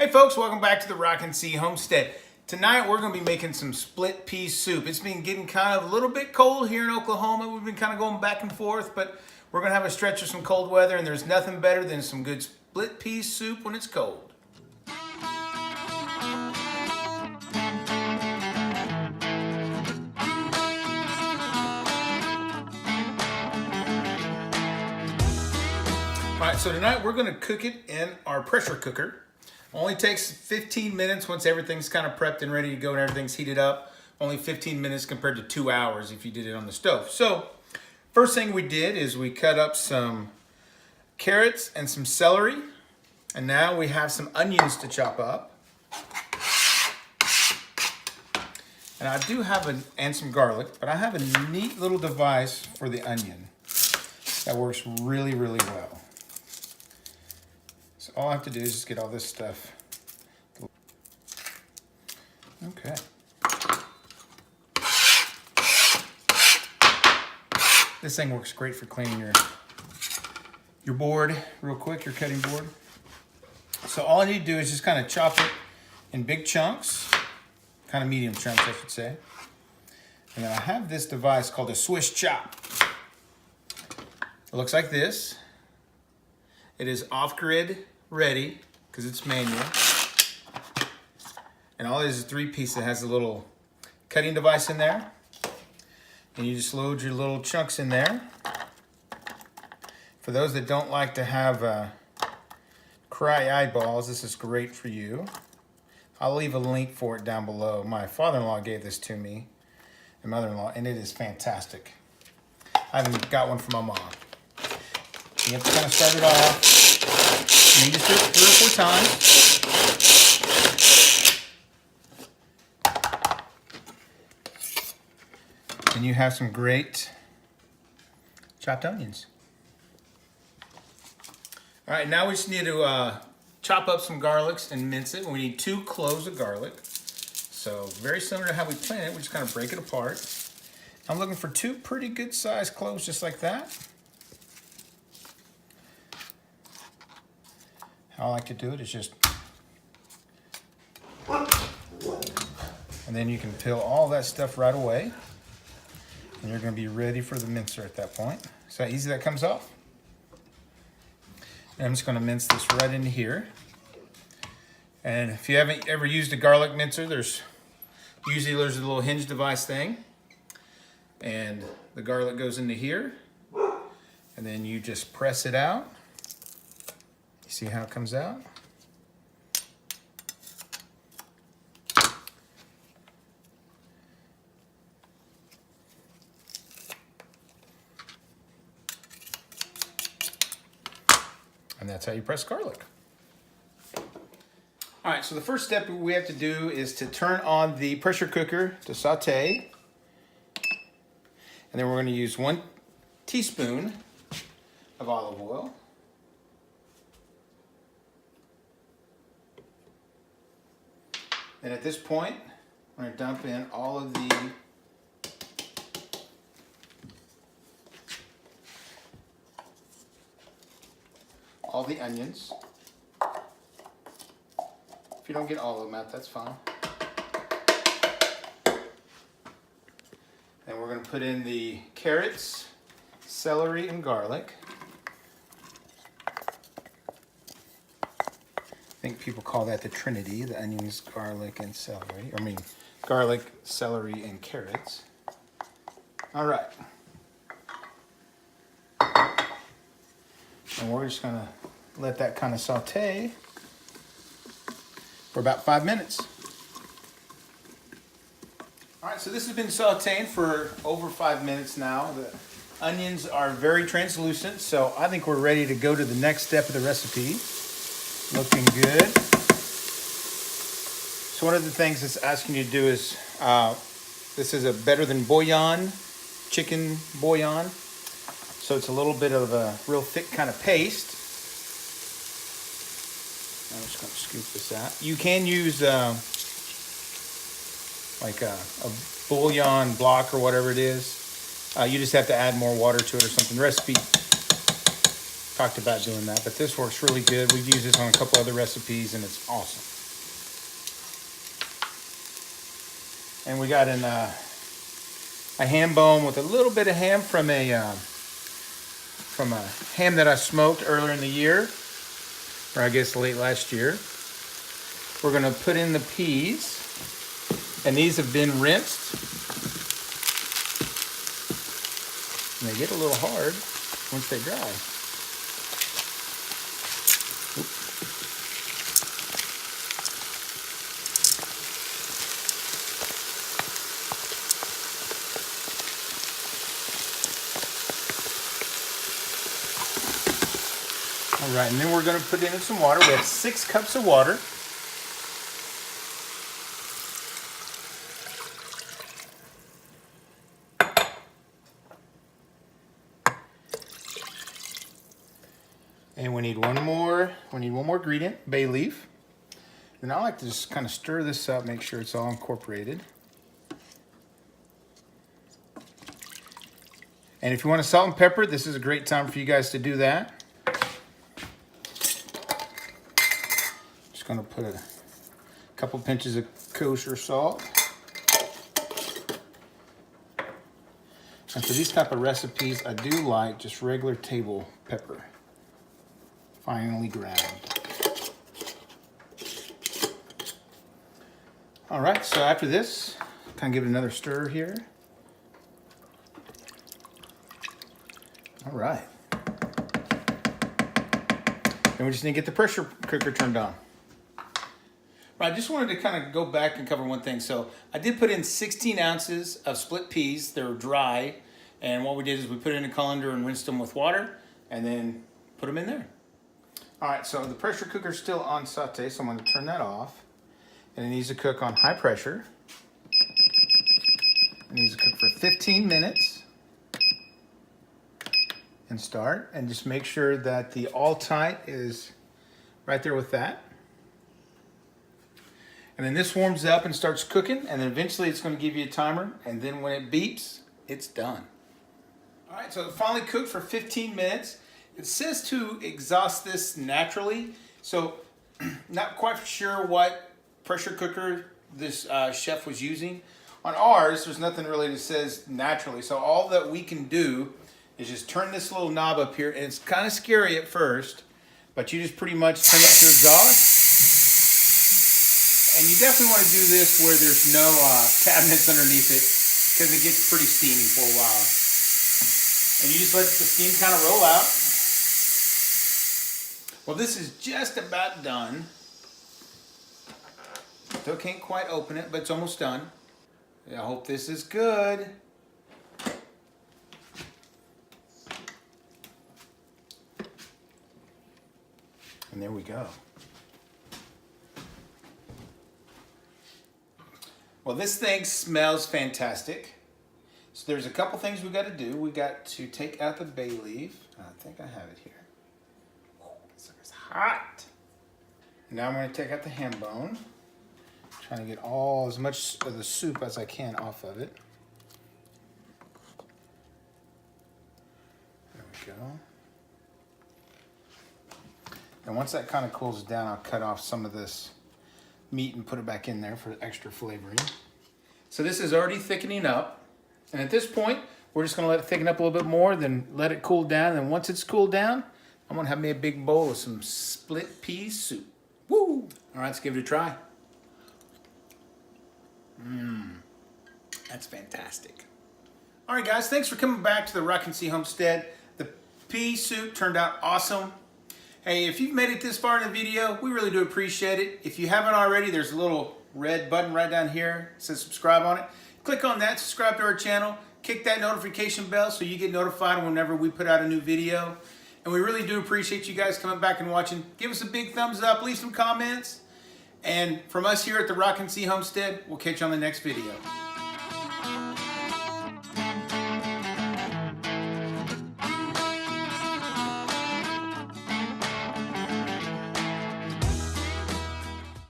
Hey folks, welcome back to the Rockin' Sea Homestead. Tonight we're going to be making some split pea soup. It's been getting kind of a little bit cold here in Oklahoma. We've been kind of going back and forth, but we're going to have a stretch of some cold weather, and there's nothing better than some good split pea soup when it's cold. All right, so tonight we're going to cook it in our pressure cooker. Only takes 15 minutes once everything's kind of prepped and ready to go and everything's heated up. Only 15 minutes compared to 2 hours if you did it on the stove. So first thing we did is we cut up some carrots and some celery. And now we have some onions to chop up. And I do have and some garlic, but I have a neat little device for the onion that works really, really well. So all I have to do is just get all this stuff. Okay. This thing works great for cleaning your board real quick, your cutting board. So all I need to do is just kind of chop it in big chunks, kind of medium chunks, I should say. And then I have this device called a Swiss chop. It looks like this. It is off-grid ready because it's manual. And all it is a 3-piece that has a little cutting device in there. And you just load your little chunks in there. For those that don't like to have cry eyeballs, this is great for you. I'll leave a link for it down below. My father-in-law gave this to me, and mother-in-law, and it is fantastic. I even got one for my mom. You have to kind of start it off. And you just do it 3 or 4 times. And you have some great chopped onions. All right, now we just need to chop up some garlics and mince it. We need 2 cloves of garlic. So very similar to how we plan it, we just kind of break it apart. I'm looking for 2 pretty good sized cloves just like that. How I like to do it is just, and then you can peel all that stuff right away. And you're going to be ready for the mincer at that point. See how easy that comes off? And I'm just going to mince this right into here. And if you haven't ever used a garlic mincer, there's a little hinge device thing. And the garlic goes into here. And then you just press it out. You see how it comes out? And that's how you press garlic. All right, so the first step we have to do is to turn on the pressure cooker to saute. And then we're going to use 1 teaspoon of olive oil. And at this point, we're going to dump in all the onions. If you don't get all of them out, that's fine. And we're going to put in the carrots, celery, and garlic. I think people call that the Trinity, the onions, garlic, and celery. I mean, garlic, celery, and carrots. All right. And we're just gonna let that kind of saute for about 5 minutes. All right, so this has been sauteing for over 5 minutes now. The onions are very translucent, so I think we're ready to go to the next step of the recipe. Looking good. So one of the things it's asking you to do is, this is a better than bouillon, chicken bouillon. So it's a little bit of a real thick kind of paste. I'm just going to scoop this out. You can use like a bouillon block or whatever it is. You just have to add more water to it or something. The recipe talked about doing that, but this works really good. We've used this on a couple other recipes, and it's awesome. And we got a ham bone with a little bit of ham from a ham that I smoked earlier in the year, or I guess late last year. We're gonna put in the peas, and these have been rinsed. And they get a little hard once they dry. All right, and then we're going to put in some water. We have 6 cups of water. And we need one more ingredient, bay leaf. And I like to just kind of stir this up, make sure it's all incorporated. And if you want to salt and pepper, this is a great time for you guys to do that. Just going to put a couple pinches of kosher salt. And for these type of recipes, I do like just regular table pepper, finely ground. All right, so after this, kind of give it another stir here. All right. Then we just need to get the pressure cooker turned on. Right, I just wanted to kind of go back and cover one thing. So I did put in 16 ounces of split peas. They were dry. And what we did is we put it in a colander and rinsed them with water and then put them in there. All right, so the pressure cooker's still on saute, so I'm going to turn that off. And it needs to cook on high pressure. It needs to cook for 15 minutes. And start, and just make sure that the all tight is right there with that. And then this warms up and starts cooking, and then eventually it's going to give you a timer, and then when it beeps, it's done. All right, so it finally cooked for 15 minutes. It says to exhaust this naturally, so not quite sure what pressure cooker this chef was using. On ours, there's nothing really that says naturally, so all that we can do is just turn this little knob up here, and it's kind of scary at first, but you just pretty much turn it to exhaust. And you definitely want to do this where there's no cabinets underneath it, because it gets pretty steamy for a while. And you just let the steam kind of roll out. Well, this is just about done. Still can't quite open it, but it's almost done. I hope this is good. And there we go. Well, this thing smells fantastic. So there's a couple things we got to do. We got to take out the bay leaf. I think I have it here. Oh, this sucker's hot. Now I'm going to take out the ham bone. Trying to get as much of the soup as I can off of it. There we go. And once that kind of cools down, I'll cut off some of this meat and put it back in there for extra flavoring. So this is already thickening up. And at this point, we're just gonna let it thicken up a little bit more, then let it cool down. And once it's cooled down, I'm gonna have me a big bowl of some split pea soup. Woo! All right, let's give it a try. That's fantastic. All right, guys, thanks for coming back to the Rock & C Homestead. The pea soup turned out awesome. Hey, if you've made it this far in the video, we really do appreciate it. If you haven't already, there's a little red button right down here. It says subscribe on it. Click on that, subscribe to our channel, kick that notification bell so you get notified whenever we put out a new video. And we really do appreciate you guys coming back and watching. Give us a big thumbs up, leave some comments. And from us here at the Rock & C Homestead, we'll catch you on the next video.